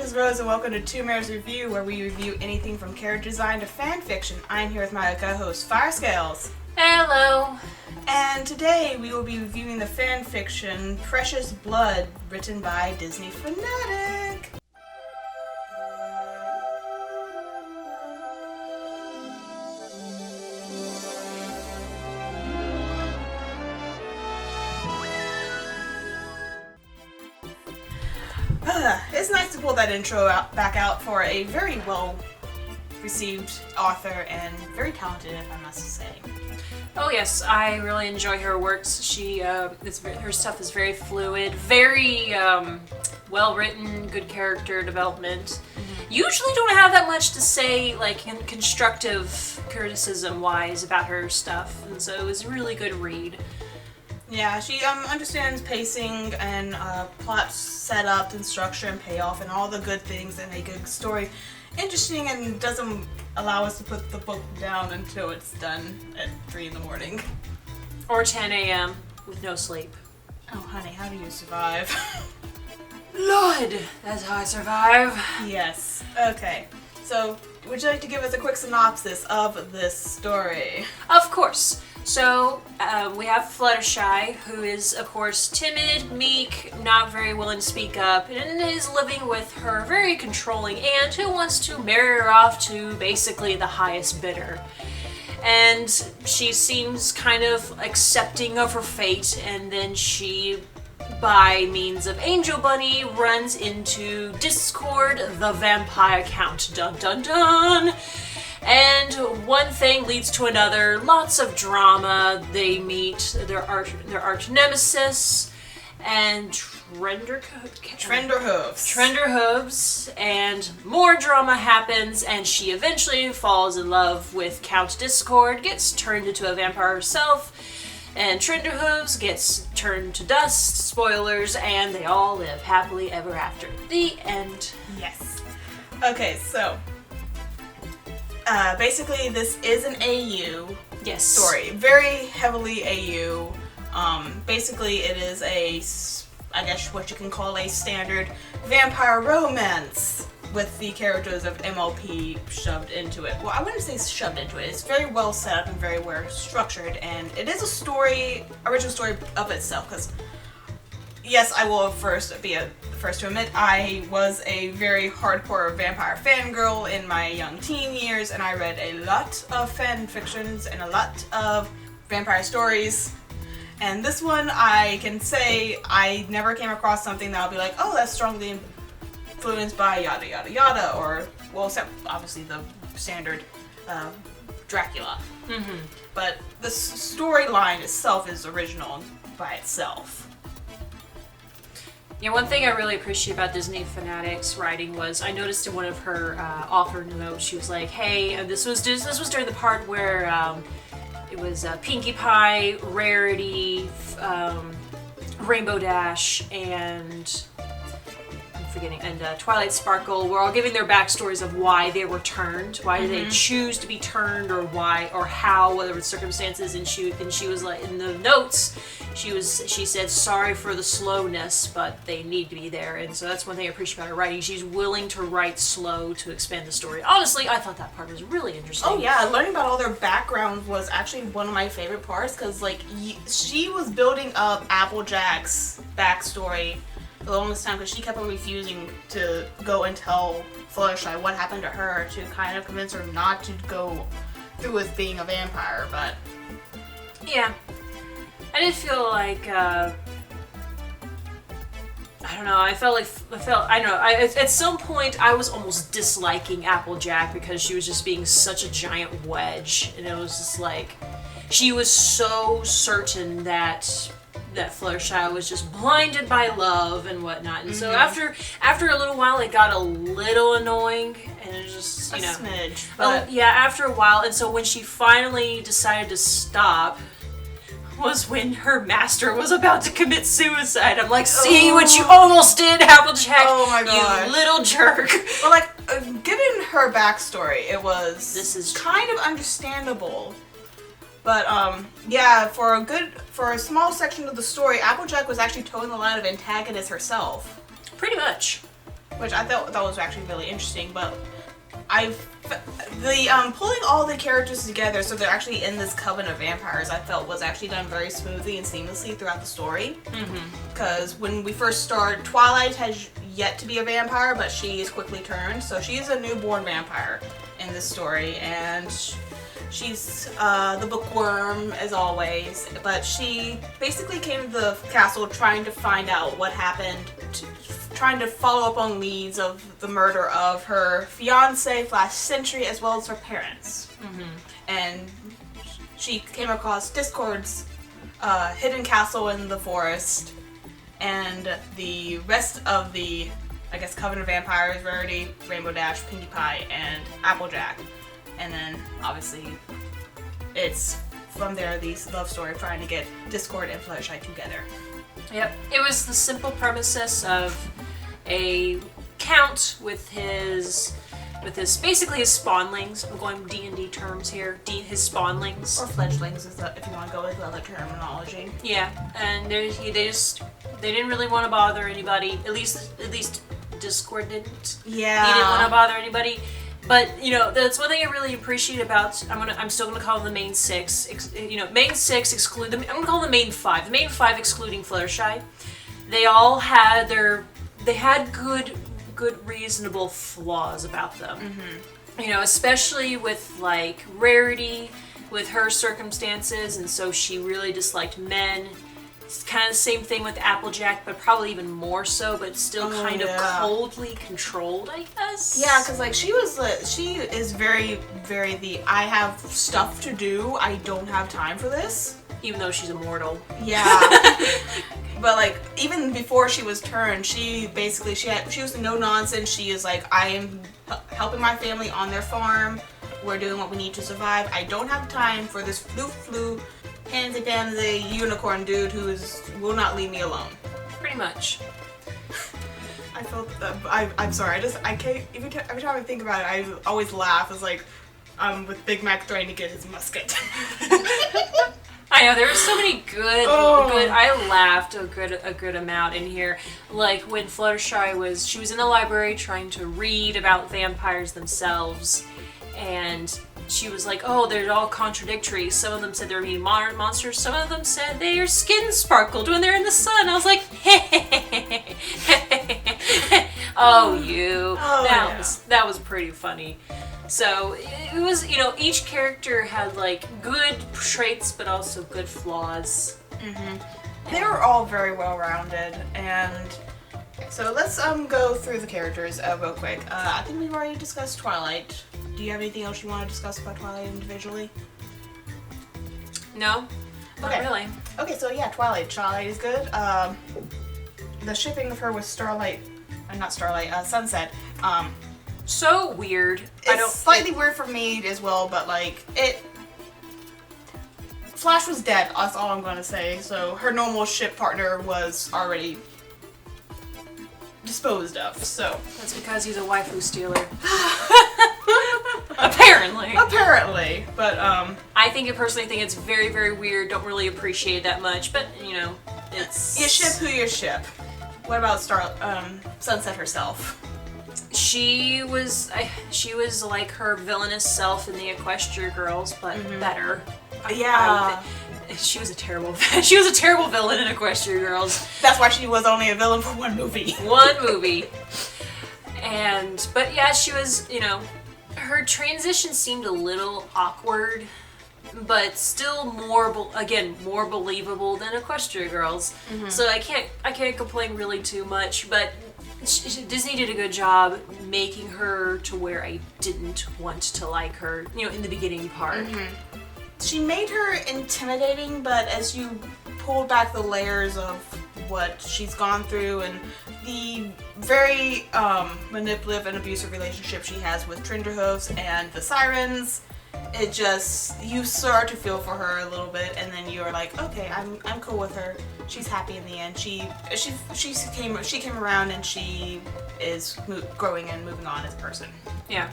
CountessRose and welcome to Two Mares Review, where we review anything from character design to fan fiction. I'm here with my co-host Firescales. Hello! And today we will be reviewing the fan fiction Precious Blood, written by Disney Fanatic. It's nice to pull that intro back out for a very well-received author and very talented, if I must say. Oh yes, I really enjoy her works. Her stuff is very fluid, very well-written, good character development. Mm-hmm. Usually don't have that much to say, like in constructive criticism-wise about her stuff, and so it was a really good read. Yeah, she understands pacing and plot setup and structure and payoff and all the good things that make a story interesting, and doesn't allow us to put the book down until it's done at 3 in the morning. Or 10 a.m. with no sleep. Oh, honey, how do you survive? Lord, that's how I survive. Yes. Okay. So, would you like to give us a quick synopsis of this story? Of course. So, we have Fluttershy, who is, of course, timid, meek, not very willing to speak up, and is living with her very controlling aunt who wants to marry her off to basically the highest bidder. And she seems kind of accepting of her fate, and then she, by means of Angel Bunny, runs into Discord, the vampire count. Dun dun dun! And one thing leads to another, lots of drama. They meet their arch nemesis, and Trenderhooves, and more drama happens, and she eventually falls in love with Count Discord, gets turned into a vampire herself, and Trenderhooves gets turned to dust, spoilers, and they all live happily ever after. The end. Yes. Okay, so basically, this is an AU story. Very heavily AU. Basically, it is I guess what you can call a standard vampire romance with the characters of MLP shoved into it. Well, I wouldn't say shoved into it. It's very well set up and very well structured, and it is a original story of itself, because yes, I will be the first to admit, I was a very hardcore vampire fangirl in my young teen years, and I read a lot of fan fictions and a lot of vampire stories. And this one, I can say I never came across something that I'll be like, oh, that's strongly influenced by yada yada yada, or, well, except obviously the standard Dracula. Mm-hmm. But the storyline itself is original by itself. Yeah, one thing I really appreciate about Disney Fanatic's writing was I noticed in one of her author notes, she was like, "Hey, this was during the part where it was Pinkie Pie, Rarity, Rainbow Dash, and Twilight Sparkle were all giving their backstories of why they were turned, why did they choose to be turned, or why, or how, whatever the circumstances." And she was like, in the notes, she said, "Sorry for the slowness, but they need to be there." And so that's one thing I appreciate about her writing. She's willing to write slow to expand the story. Honestly, I thought that part was really interesting. Oh yeah, learning about all their backgrounds was actually one of my favorite parts, because she was building up Applejack's backstory the longest time, because she kept on refusing to go and tell Fluttershy what happened to her, to kind of convince her not to go through with being a vampire. But yeah, I did feel like I don't know. At some point I was almost disliking Applejack because she was just being such a giant wedge, and it was just like she was so certain that Fluttershy was just blinded by love and whatnot. And so after a little while, it got a little annoying, and it just, a smidge. But yeah, after a while, and so when she finally decided to stop was when her master was about to commit suicide. I'm like, see what you almost did, Applejack. Oh my god, you little jerk. Well, given her backstory, this is kind of understandable. But yeah, for a small section of the story, Applejack was actually towing the line of antagonist herself. Pretty much. which I thought was actually really interesting. But pulling all the characters together so they're actually in this coven of vampires, I felt was actually done very smoothly and seamlessly throughout the story. Because when we first start, Twilight has yet to be a vampire, but she is quickly turned. So she is a newborn vampire in this story, and she's the bookworm as always. But she basically came to the castle trying to find out what happened, trying to follow up on leads of the murder of her fiance last century as well as her parents. And she came across Discord's hidden castle in the forest, and the rest of the, I guess, Coven of Vampires, Rarity, Rainbow Dash, Pinkie Pie, and Applejack. And then, obviously, it's from there, this love story of trying to get Discord and Fluttershy together. Yep. It was the simple premises of a count with his basically his spawnlings. I'm going D&D terms here. His spawnlings. Or fledglings, if you want to go with other terminology. Yeah, and they didn't really want to bother anybody. At least Discord didn't. Yeah. He didn't want to bother anybody. But that's one thing I really appreciate about. I'm still gonna call them the main six. Main six exclude them. I'm gonna call them the main five. The main five excluding Fluttershy. They all had good reasonable flaws about them. Especially with like Rarity, with her circumstances, and so she really disliked men. It's kind of the same thing with Applejack, but probably even more so, but still kind of coldly controlled, I guess. Yeah, because like she is very, very I have stuff to do. I don't have time for this. Even though she's immortal. Yeah. But like even before she was turned, she was no nonsense. She is like, I am helping my family on their farm. We're doing what we need to survive. I don't have time for this flu pansy unicorn dude who will not leave me alone. Pretty much. I felt that. I'm sorry. I can't. Every time I think about it, I always laugh. It's like with Big Mac trying to get his musket. I know there were so many good. I laughed a good amount in here. Like when Fluttershy was in the library trying to read about vampires themselves, and she was like, "Oh, they're all contradictory. Some of them said they're mean monsters. Some of them said their skin sparkled when they're in the sun." I was like, "Oh, you." That was pretty funny. So it was, each character had like good traits, but also good flaws. They were all very well rounded, and so let's go through the characters real quick. I think we've already discussed Twilight. Do you have anything else you want to discuss about Twilight individually? No, not really. Okay, so yeah, Twilight. Twilight is good. The shipping of her with Sunset. So weird. It's slightly weird for me as well, but like Flash was dead. That's all I'm going to say. So her normal ship partner was already disposed of. So that's because he's a waifu stealer. Apparently, but I personally think it's very, very weird. Don't really appreciate it that much, but it's you ship who you ship. What about Sunset herself? She was like her villainous self in the Equestria Girls, but better. Yeah. She was a terrible villain in Equestria Girls. That's why she was only a villain for one movie. But yeah, she was, her transition seemed a little awkward, but still more believable than Equestria Girls. So I can't complain really too much, but Disney did a good job making her to where I didn't want to like her, in the beginning part. She made her intimidating, but as you pull back the layers of what she's gone through and the very manipulative and abusive relationship she has with Trenderhoofs and the Sirens, you start to feel for her a little bit, and then you're like, okay, I'm cool with her. She's happy in the end. She came around, and she is growing and moving on as a person. Yeah,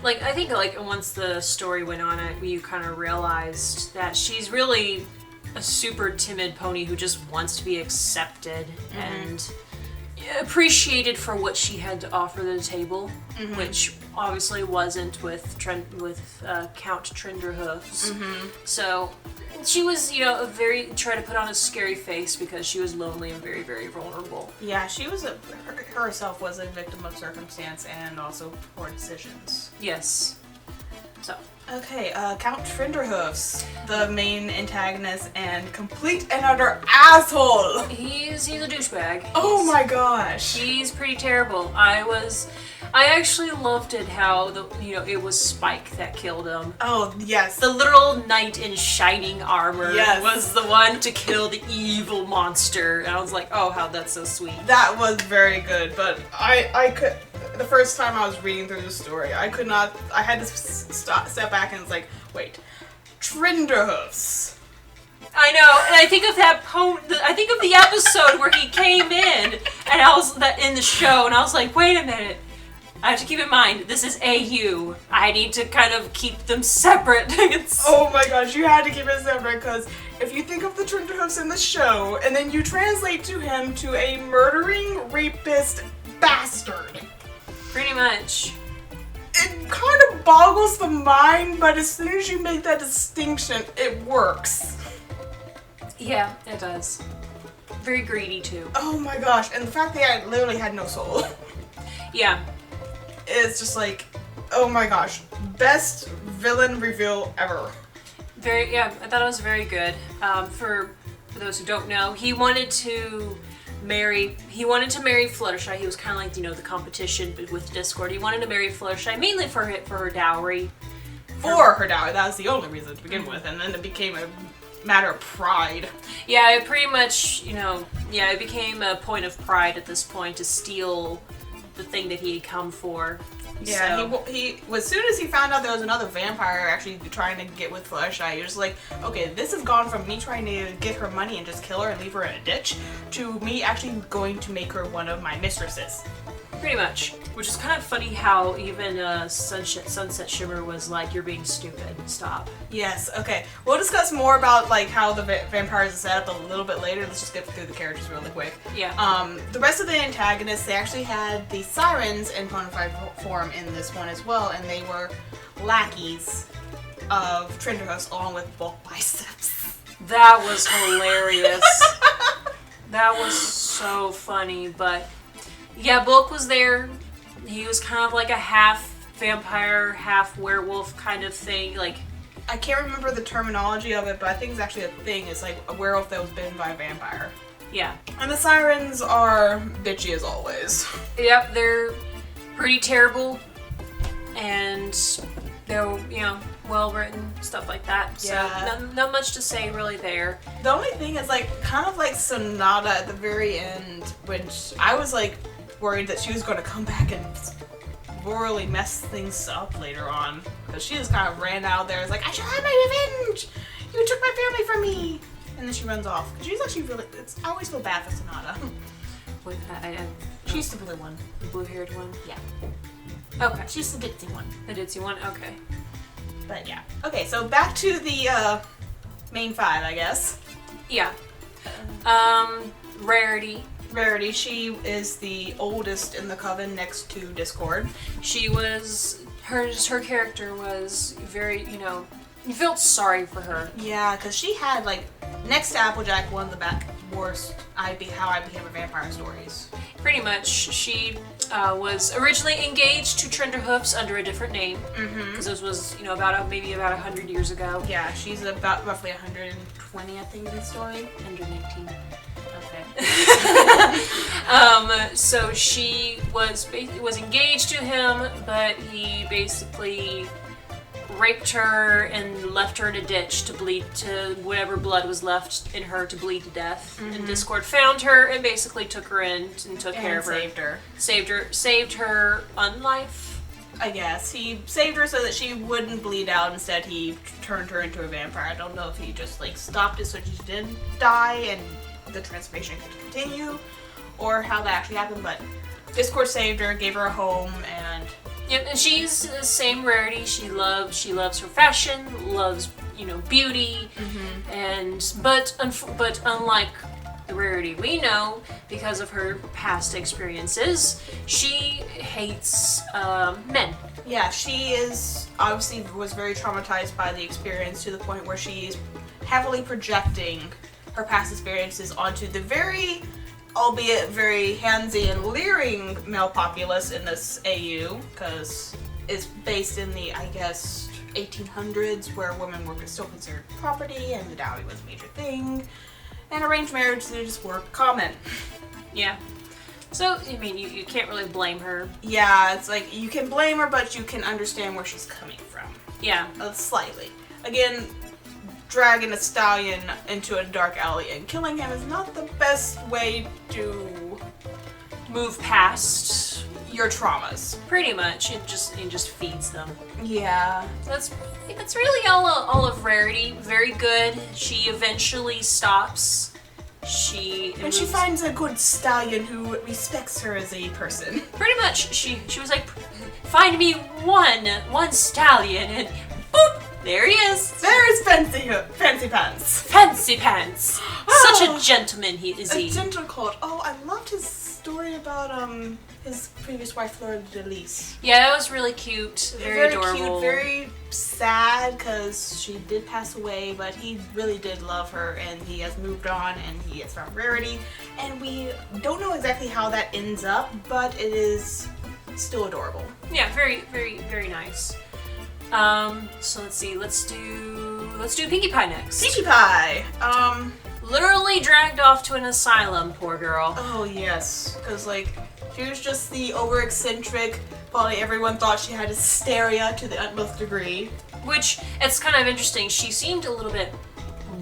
like I think like once the story went on, you kind of realized that she's really a super timid pony who just wants to be accepted, and appreciated for what she had to offer the table, which obviously wasn't with Count Trenderhoofs. So she was, trying to put on a scary face because she was lonely and very, very vulnerable. Yeah, she was herself was a victim of circumstance and also poor decisions. Yes. So. Okay, Count Trenderhoofs, the main antagonist and complete and utter asshole. He's a douchebag. Oh my gosh. He's pretty terrible. I actually loved it how it was Spike that killed him. Oh, yes. The literal knight in shining armor Yes. was the one to kill the evil monster. And I was like, oh, how that's so sweet. That was very good, but I could, the first time I was reading through the story, I could not, I had to step back and it's like, wait, Trenderhoofs. I know, and I think of I think of the episode where he came in, and I was in the show, and I was like, wait a minute. I have to keep in mind, this is AU. I need to kind of keep them separate. Oh my gosh, you had to keep it separate, because if you think of the Trenderhoofs in the show, and then you translate to him to a murdering, rapist bastard. Pretty much. It kind of boggles the mind, but as soon as you make that distinction, it works. Yeah, it does. Very greedy, too. Oh my gosh, and the fact that I literally had no soul. Yeah. It's just like, oh my gosh, best villain reveal ever. I thought it was very good. For those who don't know, he wanted to marry Fluttershy. He was kind of like, the competition with Discord. He wanted to marry Fluttershy, mainly for her dowry. For her dowry, that was the only reason to begin with, and then it became a matter of pride. Yeah, it pretty much, it became a point of pride at this point to steal the thing that he had come for. Yeah, so. he as soon as he found out there was another vampire actually trying to get with Fluttershy, he was like, okay, this has gone from me trying to get her money and just kill her and leave her in a ditch to me actually going to make her one of my mistresses. Pretty much. Which is kind of funny how even Sunset Shimmer was like, you're being stupid. Stop. Yes, okay. We'll discuss more about like how the vampires are set up a little bit later. Let's just get through the characters really quick. Yeah. The rest of the antagonists, they actually had the sirens in bona fide form in this one as well, and they were lackeys of Trenderhoofs along with bulk biceps. That was hilarious. That was so funny, but yeah, Bulk was there. He was kind of like a half vampire, half werewolf kind of thing. Like, I can't remember the terminology of it, but I think it's actually a thing. It's like a werewolf that was bitten by a vampire. Yeah. And the sirens are bitchy as always. Yep, they're pretty terrible. And they're, well written, stuff like that. Yeah. So, not much to say really there. The only thing is, like, kind of like Sonata at the very end, which I was, like, worried that she was going to come back and royally mess things up later on. Because she just kind of ran out there and was like, I shall have my revenge! You took my family from me! And then she runs off. She's actually really, I always feel bad for Sonata. Wait, She's the blue one. The blue-haired one? Yeah. Okay. She's the ditzy one. The ditzy one? Okay. But yeah. Okay, so back to the main five, I guess. Yeah. Rarity. Rarity, she is the oldest in the coven next to Discord. She was, her character was very, you felt sorry for her. Yeah, because she had, like, next to Applejack, one of the worst How I Became a Vampire stories. Pretty much. She was originally engaged to Trenderhoofs under a different name. Because this was, maybe about 100 years ago. Yeah, she's about roughly 120, I think, in the story. 119. Okay. So she was engaged to him, but he basically raped her and left her in a ditch to bleed to whatever blood was left in her to bleed to death. And Discord found her and basically took her in and took care of her. Saved her unlife. I guess. He saved her so that she wouldn't bleed out. Instead, he turned her into a vampire. I don't know if he just, like, stopped it so she didn't die and the transformation could continue, or how that actually happened, but Discord saved her, gave her a home, and... Yep, and she's the same Rarity. She loves her fashion, loves, beauty, and but unlike the Rarity we know, because of her past experiences, she hates men. Yeah, she is obviously was very traumatized by the experience to the point where she's heavily projecting her past experiences onto the very, albeit very handsy and leering male populace in this AU, because it's based in the, I guess, 1800s, where women were still considered property and the dowry was a major thing, and arranged marriages were common. Yeah. So, I mean, you can't really blame her. Yeah, it's like, you can blame her, but you can understand where she's coming from. Yeah. Slightly. Again, dragging a stallion into a dark alley and killing him is not the best way to move past your traumas. Pretty much. It just feeds them. Yeah. That's really all of Rarity. Very good. She eventually stops. She finds a good stallion who respects her as a person. Pretty much, she was like, find me one stallion, and boop, there he is. There's Fancy Pants. Fancy Pants. Such a gentleman he. A gentlecoat. Oh, I loved his story about his previous wife, Fleur de Lis. Yeah, that was really cute. Very adorable. Cute, very sad because she did pass away, but he really did love her, and he has moved on, and he has found Rarity, and we don't know exactly how that ends up, but it is still adorable. Yeah, very, very, very nice. So let's see. Let's do Pinkie Pie next. Pinkie Pie. Literally dragged off to an asylum, poor girl. Oh yes, because like she was just the over-eccentric. Probably everyone thought she had hysteria to the utmost degree. Which, it's kind of interesting. She seemed a little bit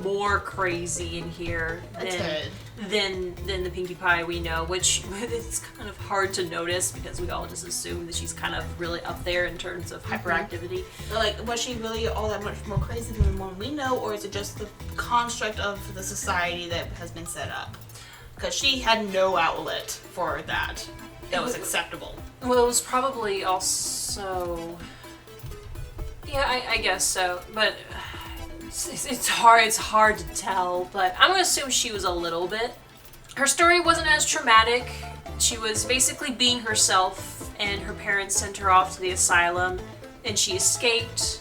more crazy in here than the Pinkie Pie we know, which it's kind of hard to notice because we all just assume that she's kind of really up there in terms of hyperactivity. But like, was she really all that much more crazy than the one we know, or is it just the construct of the society that has been set up? Because she had no outlet for that. That was acceptable. Well, it was probably also... Yeah, I guess so, but it's hard to tell, but I'm gonna assume she was a little bit. Her story wasn't as traumatic. She was basically being herself, and her parents sent her off to the asylum, and she escaped.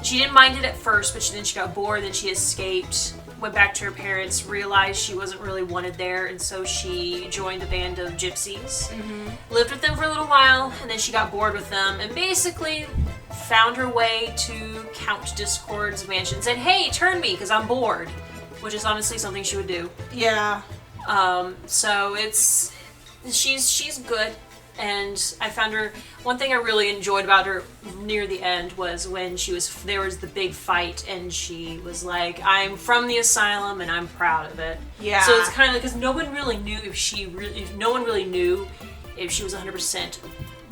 She didn't mind it at first, but then she got bored, then she escaped, went back to her parents, realized she wasn't really wanted there, and so she joined a band of gypsies. Lived with them for a little while, and then she got bored with them, and basically found her way to Count Discord's mansion and said, hey, turn me, because I'm bored. Which is honestly something she would do. Yeah. So she's good. And I found her, one thing I really enjoyed about her near the end was when there was the big fight and she was like, I'm from the asylum and I'm proud of it. Yeah. So it's kind of, because no one really knew if she was 100%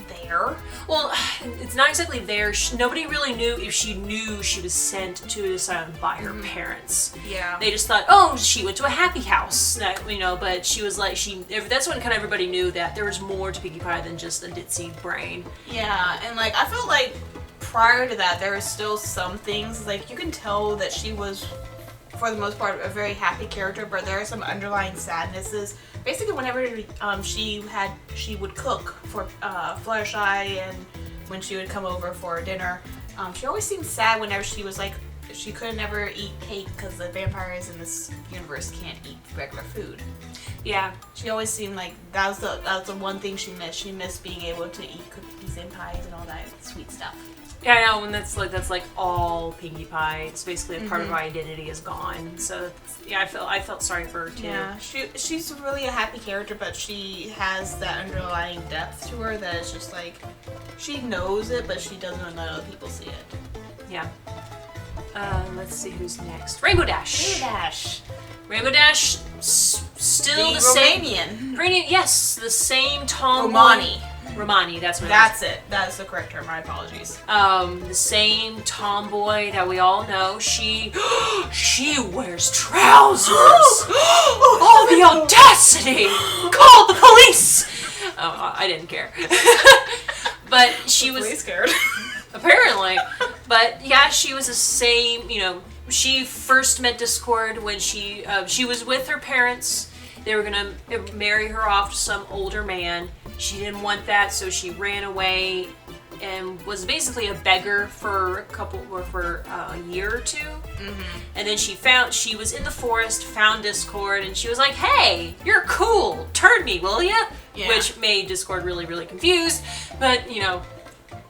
there. Well, it's not exactly there. Nobody really knew if she knew she was sent to the asylum by her parents. Yeah. They just thought, oh, she went to a happy house, but she was like, that's when kind of everybody knew that there was more to Pinkie Pie than just a ditzy brain. Yeah, and like, I felt like prior to that, there was still some things, like, you can tell that she was, for the most part, a very happy character, but there are some underlying sadnesses. Basically, whenever she would cook for Fluttershy, and when she would come over for dinner, she always seemed sad whenever she was like, she could never eat cake because the vampires in this universe can't eat regular food. Yeah. She always seemed like that was the one thing she missed. She missed being able to eat cookies and pies and all that sweet stuff. Yeah, I know, and that's like all Pinkie Pie. It's basically a part of her identity is gone. So yeah, I felt sorry for her too. Yeah, she's really a happy character, but she has that underlying depth to her that is just like, she knows it, but she doesn't let other people see it. Yeah. Let's see who's next. Rainbow Dash. Rainbow Dash, still the same. Romanian. Yes, the same tomboy. Romani, that's what That's it. That's the correct term. My apologies. The same tomboy that we all know. She wears trousers. Oh, the audacity! Call the police! Oh, I didn't care. But she was scared. apparently. But yeah, she was the same. she first met Discord when she was with her parents. They were gonna marry her off to some older man. She didn't want that, so she ran away and was basically a beggar for a year or two. Mm-hmm. And then she was in the forest, found Discord, and she was like, "Hey, you're cool. Turn me, will ya?" Yeah. Which made Discord really, really confused. But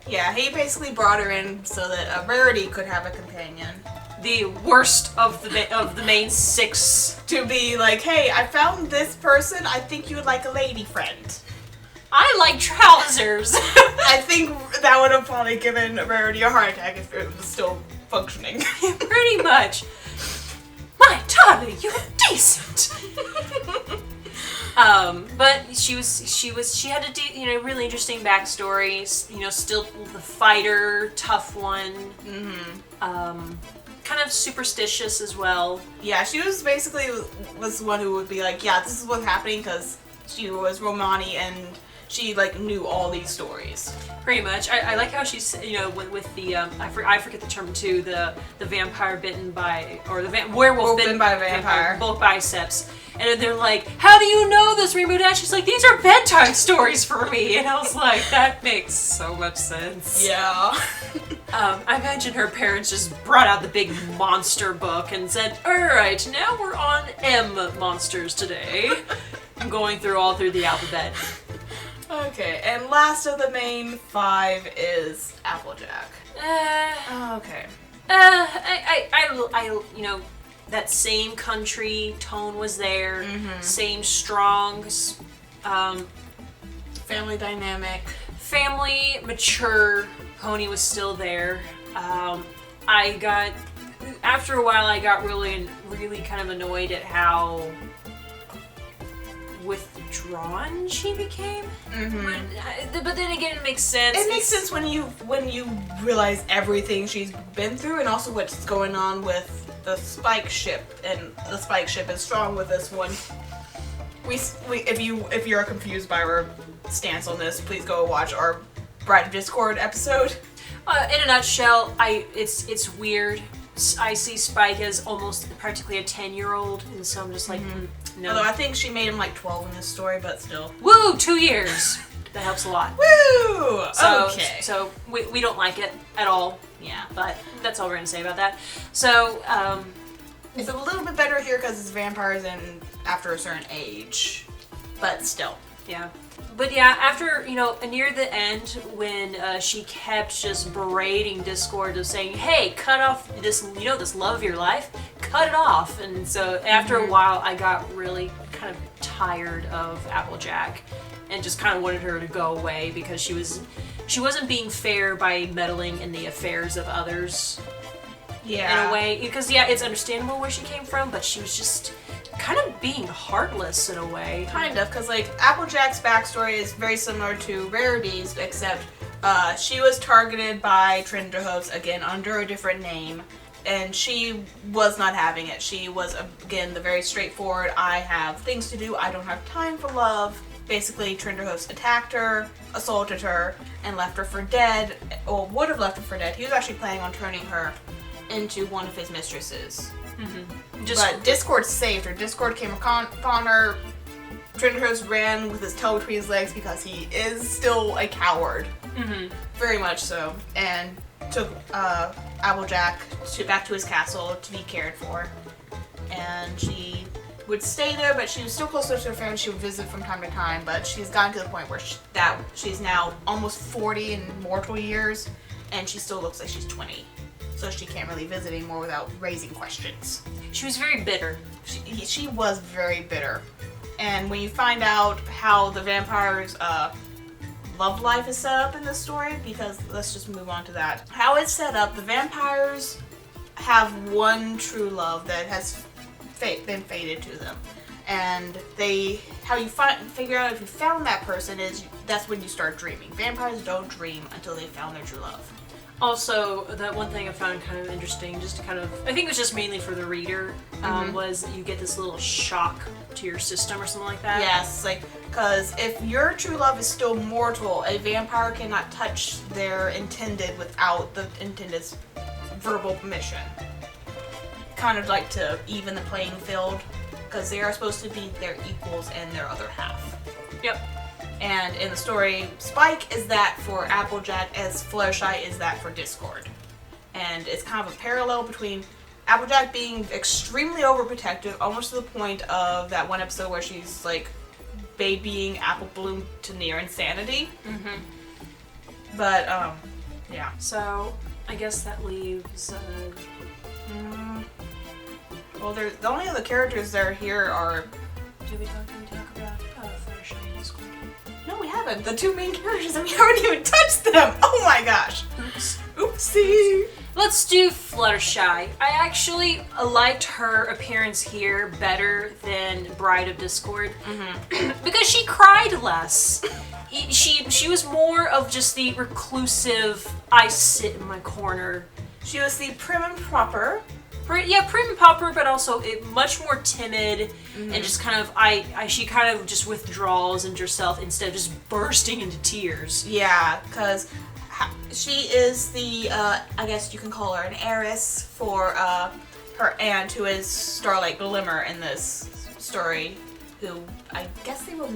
yeah, he basically brought her in so that Rarity could have a companion. The worst of the main six. To be like, "Hey, I found this person. I think you would like a lady friend." I like trousers. I think that would have probably given Rarity a heart attack if it was still functioning. Pretty much. My darling, you're decent. But she had a really interesting backstory. Still the fighter, tough one. Mm-hmm. Kind of superstitious as well. Yeah, she was basically the one who would be like, "Yeah, this is what's happening," because she was Romani and she knew all these stories. Pretty much. I like how she's with the I forget the term too, the vampire bitten by, or the werewolf bitten by a vampire, both biceps. And they're like, "How do you know this, Rainbow Dash?" She's like, "These are bedtime stories for me." And I was like, that makes so much sense. Yeah. I imagine her parents just brought out the big monster book and said, "Alright, now we're on M monsters today." I'm going all through the alphabet. Okay, and last of the main 5 is Applejack. Okay. I that same country tone was there. Mm-hmm. Same strong, family dynamic. Family, mature Pony was still there. After a while, I got really, really kind of annoyed at how withdrawn she became. Mm-hmm. But then again, it makes sense. It makes sense when you realize everything she's been through, and also what's going on with the Spike ship, and the Spike ship is strong with this one. If you're confused by our stance on this, please go watch our Bride of Discord episode. In a nutshell, it's weird. I see Spike as almost practically a 10-year-old, and so I'm just like, no. Although I think she made him 12 in this story, but still. Woo! 2 years! That helps a lot. Woo! Okay. So we don't like it at all. Yeah. But that's all we're going to say about that. So, it's a little bit better here because it's vampires and after a certain age. But still. Yeah. But yeah, after, near the end, when she kept just berating Discord of saying, "Hey, cut off this, this love of your life, cut it off." And so after a while, I got really kind of tired of Applejack and just kind of wanted her to go away because she wasn't being fair by meddling in the affairs of others. Yeah. In a way. Because, yeah, it's understandable where she came from, but she was just kind of being heartless in a way. Kind of, because Applejack's backstory is very similar to Rarity's, except she was targeted by Trenderhooves, again, under a different name, and she was not having it. She was, again, the very straightforward, "I have things to do, I don't have time for love." Basically, Trenderhooves attacked her, assaulted her, and left her for dead, or would have left her for dead. He was actually planning on turning her into one of his mistresses. Mm-hmm. But Discord saved her. Discord came upon her. Trenderhooves ran with his tail between his legs because he is still a coward. Mm-hmm. Very much so. And took Applejack back to his castle to be cared for. And she would stay there, but she was still closer to her family. She would visit from time to time, but she's gotten to the point where she's now almost 40 in mortal years, and she still looks like she's 20. So she can't really visit anymore without raising questions. She was very bitter. She was very bitter. And when you find out how the vampires' love life is set up in this story, because let's just move on to that. How it's set up, the vampires have one true love that has been fated to them. And how you figure out if you found that person that's when you start dreaming. Vampires don't dream until they found their true love. Also, that one thing I found kind of interesting, just to kind of, I think it was just mainly for the reader, was you get this little shock to your system or something like that. Yes, because if your true love is still mortal, a vampire cannot touch their intended without the intended's verbal permission. kind of like to even the playing field, because they are supposed to be their equals and their other half. Yep. And in the story, Spike is that for Applejack, as Fluttershy is that for Discord. And it's kind of a parallel between Applejack being extremely overprotective, almost to the point of that one episode where she's like babying Apple Bloom to near insanity. Mm-hmm. But, yeah. So, I guess that leaves... Well, the only other characters that are here are... Did we talk about Fluttershy and Discord? No, we haven't. The two main characters, and we haven't even touched them! Oh my gosh! Oops. Oopsie! Let's do Fluttershy. I actually liked her appearance here better than Bride of Discord. Mm-hmm. Because she cried less. She was more of just the reclusive, I sit in my corner. She was the prim and proper. Yeah, prim and proper, but also much more timid, and just kind of, she kind of just withdraws into herself instead of just bursting into tears. Yeah, because she is the, I guess you can call her an heiress for her aunt, who is Starlight Glimmer in this story, who I guess they were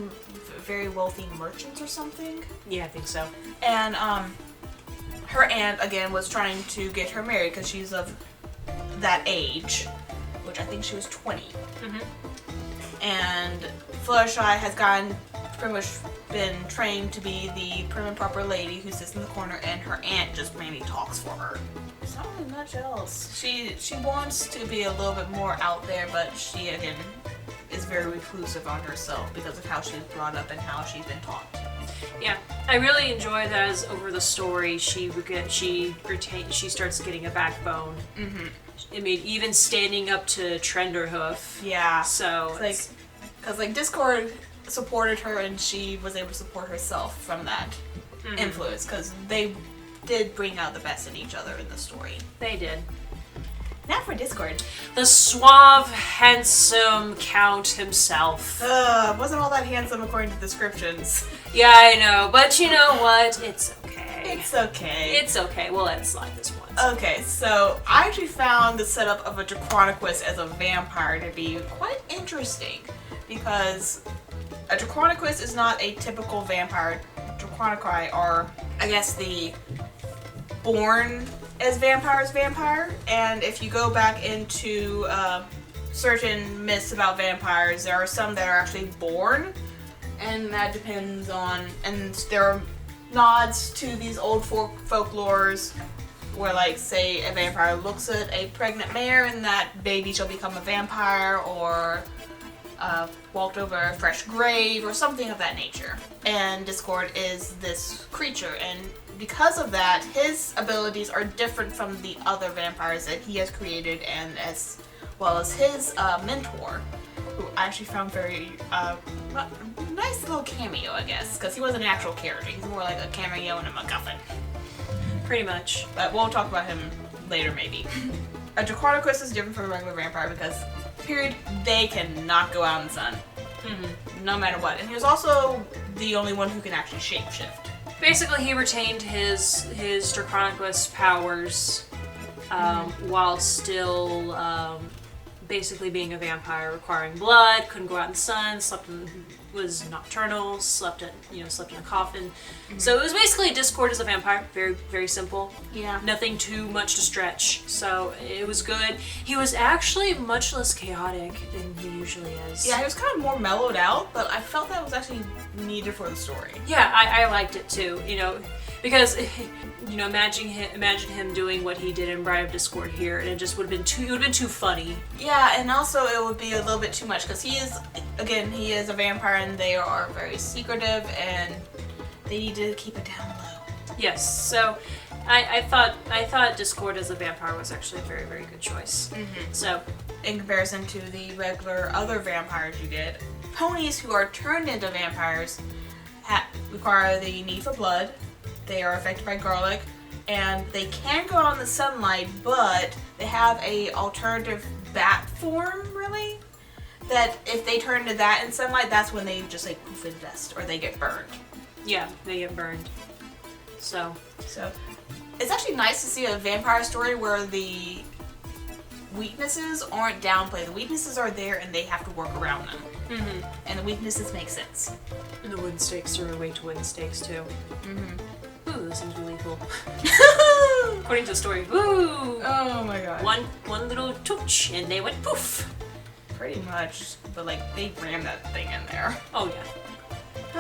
very wealthy merchants or something. Yeah, I think so. And her aunt, again, was trying to get her married because she's of that age, which I think she was 20. Mm-hmm. And Fluttershy has pretty much been trained to be the prim and proper lady who sits in the corner, and her aunt just mainly talks for her. There's not really much else. She wants to be a little bit more out there, but she, again, is very reclusive on herself because of how she's brought up and how she's been taught. Yeah, I really enjoy that as over the story she starts getting a backbone. Mm-hmm. I mean, even standing up to Trenderhoof. Yeah. So because Discord supported her and she was able to support herself from that influence, because they did bring out the best in each other in the story. They did. Now for Discord. The suave, handsome Count himself. Wasn't all that handsome according to descriptions. Yeah, I know, but you know what? It's okay. It's okay. It's okay. We'll let it slide this once. Okay, so I actually found the setup of a Draconequus as a vampire to be quite interesting, because a Draconequus is not a typical vampire. Draconequi are, I guess, the born as vampire, and if you go back into certain myths about vampires, there are some that are actually born, and that depends on, and there are nods to these old folklores where, like, say a vampire looks at a pregnant mare and that baby shall become a vampire, or walked over a fresh grave or something of that nature. And Discord is this creature, and because of that, his abilities are different from the other vampires that he has created, and as well as his mentor, who I actually found very nice little cameo, I guess, because he wasn't an actual character. He's more like a cameo and a MacGuffin. Pretty much. But we'll talk about him later, maybe. A Draconequus is different from a regular vampire because, period, they cannot go out in the sun. Mm-hmm. No matter what. And he was also the only one who can actually shapeshift. Basically, he retained his Draconequus powers while still basically being a vampire, requiring blood, couldn't go out in the sun, was nocturnal, slept in a coffin. Mm-hmm. So it was basically Discord as a vampire. Very, very simple. Yeah. Nothing too much to stretch. So it was good. He was actually much less chaotic than he usually is. Yeah, he was kind of more mellowed out, but I felt that was actually needed for the story. Yeah, I liked it too. Because imagine him doing what he did in Bride of Discord here, and it just would have been too funny. Yeah, and also it would be a little bit too much because he is a vampire, and they are very secretive, and they need to keep it down low. Yes, so I thought Discord as a vampire was actually a very, very good choice. Mm-hmm. So, in comparison to the regular other vampires you get, ponies who are turned into vampires require the need for blood. They are affected by garlic, and they can go out in the sunlight, but they have a alternative bat form, really, that if they turn to that in sunlight, that's when they just like poof and dust, or they get burned. Yeah, they get burned. So it's actually nice to see a vampire story where the weaknesses aren't downplayed. The weaknesses are there and they have to work around them. Mm-hmm. And the weaknesses make sense. And the wooden stakes are a way to win stakes too. Mm-hmm. Ooh, this seems really cool. According to the story, ooh! Oh my god. One little touch and they went poof! Pretty much. But like, they rammed that thing in there. Oh yeah.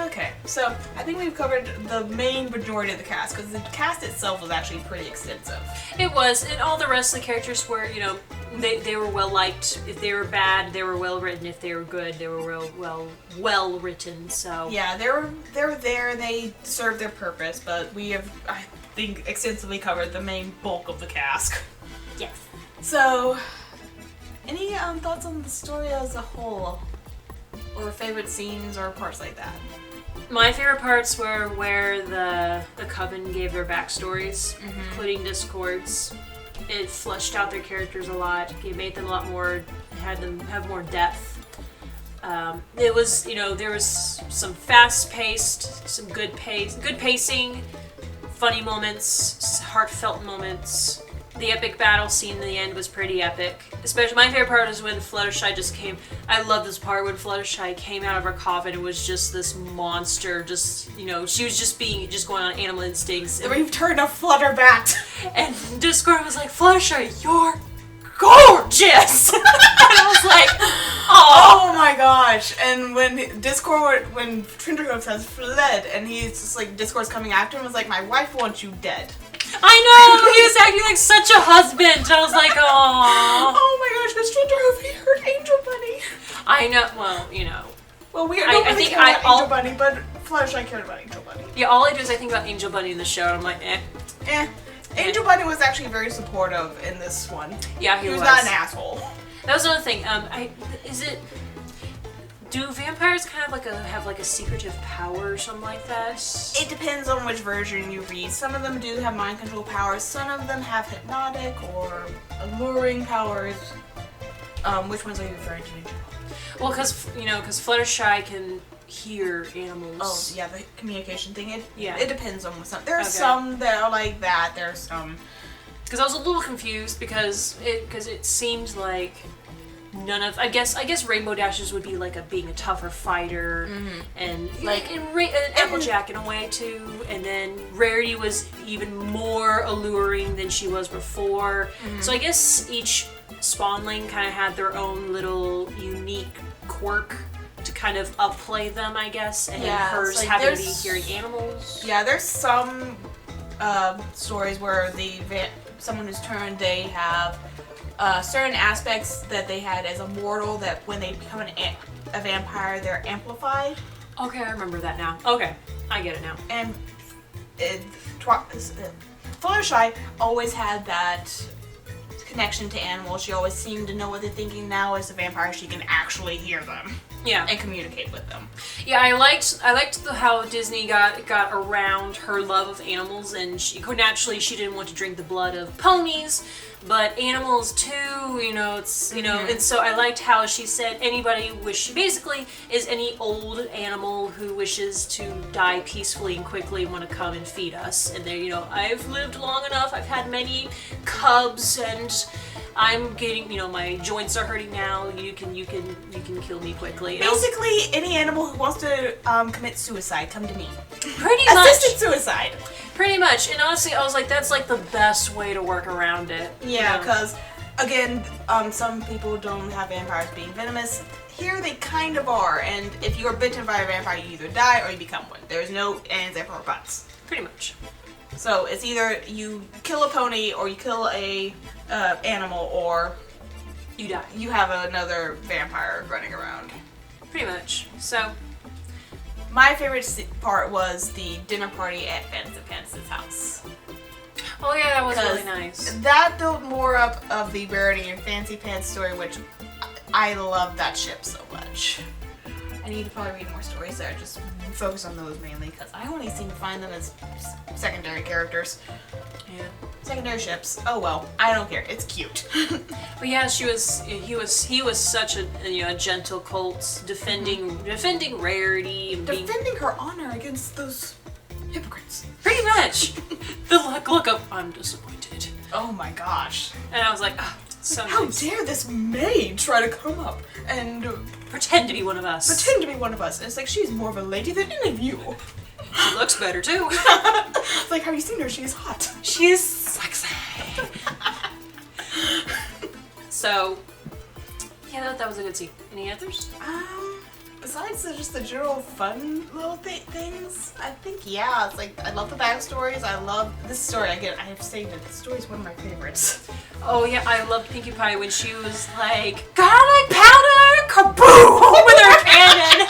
Okay, so I think we've covered the main majority of the cast, because the cast itself was actually pretty extensive. It was, and all the rest of the characters were, you know, they were well liked. If they were bad, they were well written. If they were good, they were well written. So yeah, they were there and they served their purpose. But we have, I think, extensively covered the main bulk of the cast. yes. So, any thoughts on the story as a whole, or favorite scenes or parts like that? My favorite parts were where the coven gave their backstories, including Discord's. It fleshed out their characters a lot. It made them a lot more, had them have more depth. It was, you know, there was some fast-paced, some good pacing, funny moments, heartfelt moments. The epic battle scene in the end was pretty epic. Especially, my favorite part is when Fluttershy just came. I love this part when Fluttershy came out of her coffin and was just this monster. Just, you know, she was just going on animal instincts. The return of Flutterbat. And Discord was like, Fluttershy, you're gorgeous. And I was like, oh my gosh! And when Trinderhoof has fled, and he's just like, Discord's coming after him, was like, my wife wants you dead. I know! He was acting like such a husband. I was like, oh. Oh my gosh, Miss Trinderhoof, he hurt Angel Bunny. I know. Well, you know. Well, we don't really care about Angel Bunny, but Fluttershy cared about Angel Bunny. Yeah, all I do is I think about Angel Bunny in the show, and I'm like, eh. Angel Bunny was actually very supportive in this one. Yeah, he was. He was not an asshole. That was another thing. Do vampires kind of have a secretive power or something like that? It depends on which version you read. Some of them do have mind control powers. Some of them have hypnotic or alluring powers. Which ones are you referring to? Well, because Fluttershy can hear animals. Oh, yeah, the communication thing. It depends on some. There are some that are like that. There's some. Because I was a little confused because it seemed like none of I guess Rainbow Dashes would be like being a tougher fighter, and like Applejack in a way too, and then Rarity was even more alluring than she was before. So I guess each spawnling kind of had their own little unique quirk to kind of upplay them, I guess, and hers like having to be hearing animals. Yeah, there's some stories where someone who's turned, they have certain aspects that they had as a mortal that when they become a vampire, they're amplified. Okay, I remember that now. Okay, I get it now. And Fluttershy always had that connection to animals. She always seemed to know what they're thinking. Now as a vampire, she can actually hear them. Yeah. And communicate with them. Yeah, I liked how Disney got around her love of animals, and she didn't want to drink the blood of ponies, but animals too, and so I liked how she said she basically is any old animal who wishes to die peacefully and quickly and want to come and feed us. And I've lived long enough, I've had many cubs, and I'm getting, my joints are hurting now. You can kill me quickly. Basically, any animal who wants to commit suicide, come to me. Pretty much. Assisted suicide. Pretty much. And honestly, I was like, that's like the best way to work around it. Yeah, because again, some people don't have vampires being venomous. Here they kind of are, and if you are bitten by a vampire, you either die or you become one. There's no ands, ifs, or buts. Pretty much. So it's either you kill a pony or you kill a animal, or you die. You have another vampire running around. Pretty much. So my favorite part was the dinner party at Fantasy Pants' house. Oh yeah, that was really nice. That built more up of the Rarity and Fancy Pants story, which I love that ship so much. I need to probably read more stories there, just focus on those mainly, because I only seem to find them as secondary characters. Yeah. Secondary ships. Oh well, I don't care. It's cute. But yeah, he was such a gentle colt, defending Rarity and defending her honor against those hypocrites. Pretty much. The look of I'm disappointed. Oh my gosh. And I was like, So How nice. dare this maid try to come up and Pretend to be one of us. pretend to be one of us? And it's like, she's more of a lady than any of you. She looks better too. It's like, have you seen her? She's hot. She's sexy. So, yeah, that was a good scene. Any others? Besides just the general fun little things, I think, yeah, it's like, I love the backstories. I love this story. Again, I have to say that this story is one of my favorites. Oh yeah, I loved Pinkie Pie when she was like, garlic powder, kaboom, with her cannon.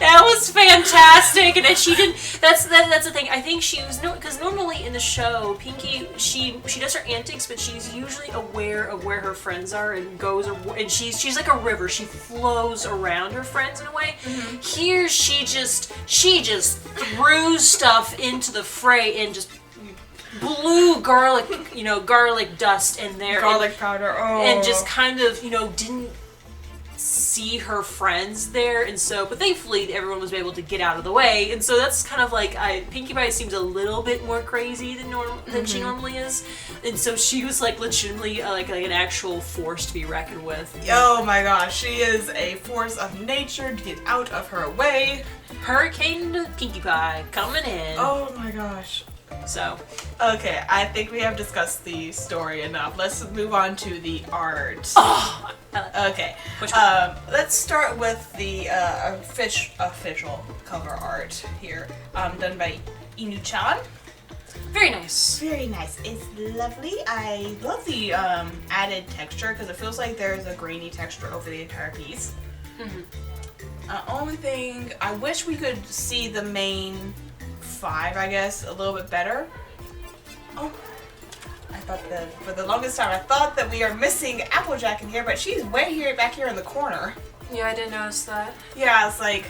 That was fantastic, and then she didn't. That's the thing. I think she was because normally in the show, Pinkie she does her antics, but she's usually aware of where her friends are and and she's like a river. She flows around her friends in a way. Mm-hmm. Here, she just threw stuff into the fray and just blew garlic dust in there. Garlic powder, and just kind of, didn't see her friends there, and so, but thankfully everyone was able to get out of the way, and so that's kind of like, Pinkie Pie seems a little bit more crazy than she normally is, and so she was like legitimately like an actual force to be reckoned with. Oh my gosh, she is a force of nature to get out of her way. Hurricane Pinkie Pie coming in. Oh my gosh. So, okay, I think we have discussed the story enough. Let's move on to the art. oh, Okay. Which one? Let's start with the official cover art here, done by Inu-chan. very nice. Very nice. It's lovely. I love the added texture because it feels like there's a grainy texture over the entire piece. Mm-hmm. Only thing, I wish we could see the main 5, I guess, a little bit better. Oh, I thought that for the longest time I thought that we are missing Applejack in here, but she's way here back here in the corner. Yeah, I didn't notice that. Yeah, it's like,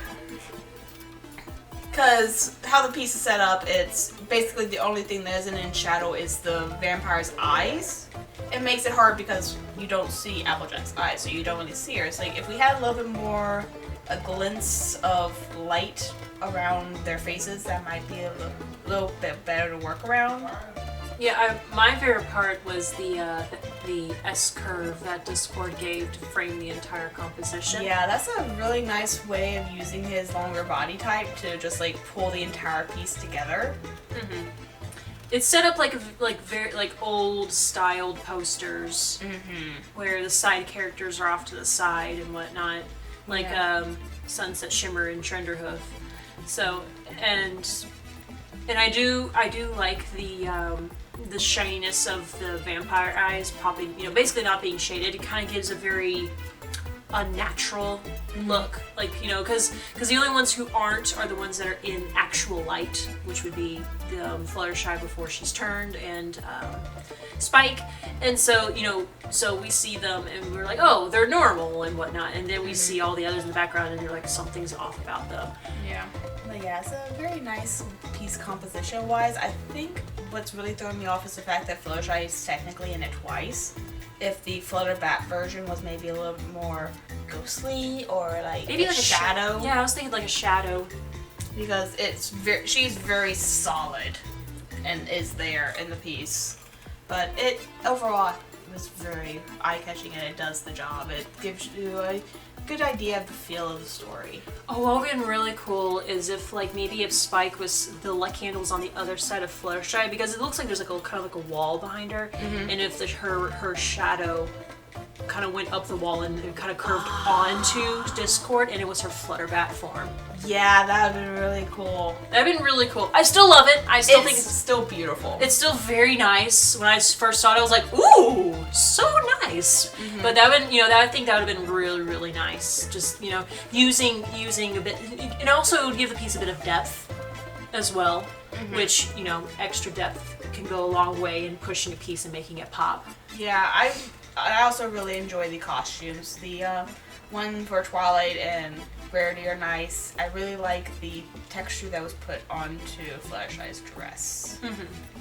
because how the piece is set up, it's basically the only thing that isn't in shadow is the vampire's eyes. It makes it hard because you don't see Applejack's eyes, so you don't really see her. It's like if we had a little bit more a glimpse of light around their faces, that might be a little bit better to work around. Yeah, my favorite part was the S curve that Discord gave to frame the entire composition. Yeah, that's a really nice way of using his longer body type to just like pull the entire piece together. Mm-hmm. It's set up like very old styled posters, where the side characters are off to the side and whatnot, like Sunset Shimmer and Trenderhoof. So and I do like the shininess of the vampire eyes popping, basically not being shaded. It kind of gives a very unnatural look, because the only ones who aren't are the ones that are in actual light, which would be Fluttershy before she's turned and Spike, and so so we see them and we're like, oh, they're normal and whatnot, and then we see all the others in the background and you're like, something's off about them. Yeah. But yeah, it's a very nice piece composition wise. I think what's really throwing me off is the fact that Fluttershy is technically in it twice. If the Flutterbat version was maybe a little bit more ghostly or maybe like a shadow. Yeah, I was thinking like a shadow. Because she's very solid and is there in the piece. But it overall was very eye-catching and it does the job. It gives you a good idea of the feel of the story. Oh, what would have been really cool is if maybe if Spike was the candle was on the other side of Fluttershy, because it looks like there's kind of like a wall behind her, and if her shadow kind of went up the wall and kind of curved onto Discord, and it was her Flutterbat form. Yeah, that would have been really cool. That would have been really cool. I still love it. I still think it's still beautiful. It's still very nice. When I first saw it, I was like, ooh, so nice. But that would, I think that would have been really, really nice. Just, using a bit, and also it would give the piece a bit of depth as well, which, extra depth can go a long way in pushing a piece and making it pop. Yeah, I also really enjoy the costumes. The one for Twilight and Rarity are nice. I really like the texture that was put onto Fluttershy's dress.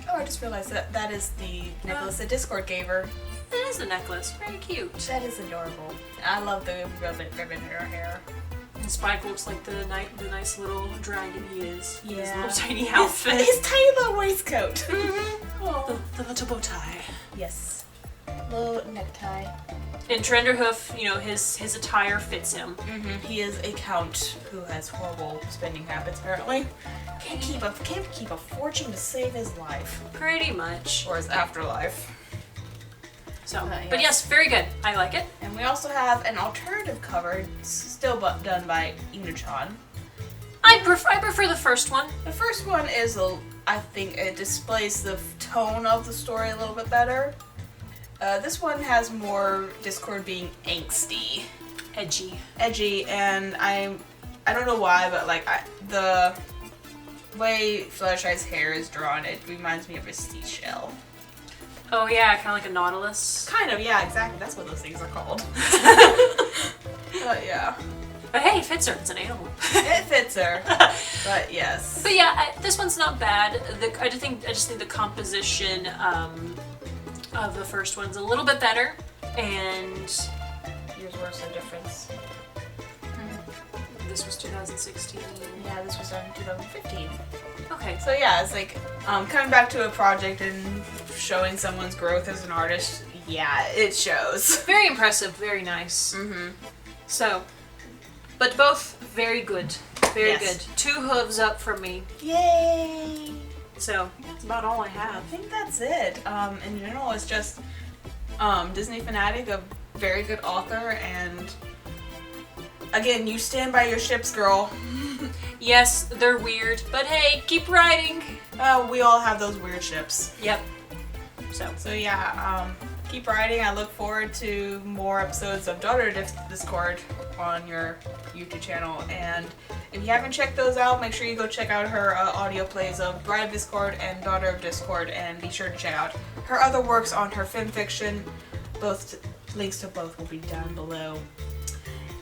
Oh, I just realized that is the necklace that Discord gave her. That is the necklace. Very cute. That is adorable. I love the ribbon in her hair. And Spike looks like the nice little dragon he is. Yeah. His little tiny outfit. His tiny little waistcoat. The little bow tie. Yes. Low necktie. And Trenderhoof, you know, his attire fits him. He is a count who has horrible spending habits. Apparently, can't keep a fortune to save his life Pretty much. or his afterlife. So, yes. but yes, very good. I like it. And we also have an alternative cover, still done by Inu-chan. I prefer the first one. The first one is I think it displays the tone of the story a little bit better. This one has more Discord being angsty, Edgy. and I don't know why, but like the way Fluttershy's hair is drawn, it reminds me of a seashell. Oh yeah, kind of like a nautilus. Kind of, yeah, exactly. That's what those things are called. But yeah, But hey, it fits her. It's an animal. it fits her. But yes. But yeah, this one's not bad. I just think the composition of the first one's a little bit better, and Here's where's the difference. this was 2016. Yeah, this was done in 2015. Okay. So yeah, it's like coming back to a project and showing someone's growth as an artist. Yeah, it shows. Very impressive. Very nice. So, but both very good. Very Yes. good. 2 hooves up from me. Yay! So that's about all I I have. think that's it. In general, it's just Disney Fanatic, a very good author, and again, you stand by your ships, girl. Yes, they're weird, but hey, keep writing. We all have those weird ships. Yep. So yeah, keep writing. I look forward to more episodes of Daughter of Discord on your YouTube channel, and if you haven't checked those out, make sure you go check out her audio plays of Bride of Discord and Daughter of Discord, and be sure to check out her other works on her fanfiction. Both links to both will be down below.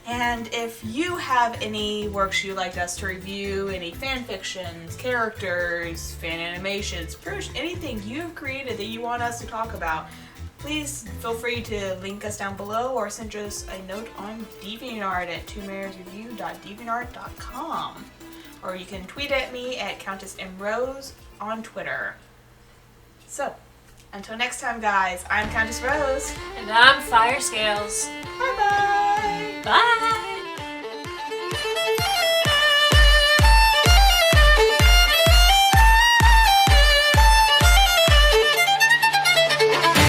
And if you have any works you'd like us to review, any fan fictions, characters, fan animations, pretty much anything you've created that you want us to talk about, please feel free to link us down below or send us a note on DeviantArt at twomaresreview.deviantart.com. Or you can tweet at me at CountessRose on Twitter. So, until next time, guys, I'm Countess Rose. And I'm Fire Scales. Bye-bye! Bye!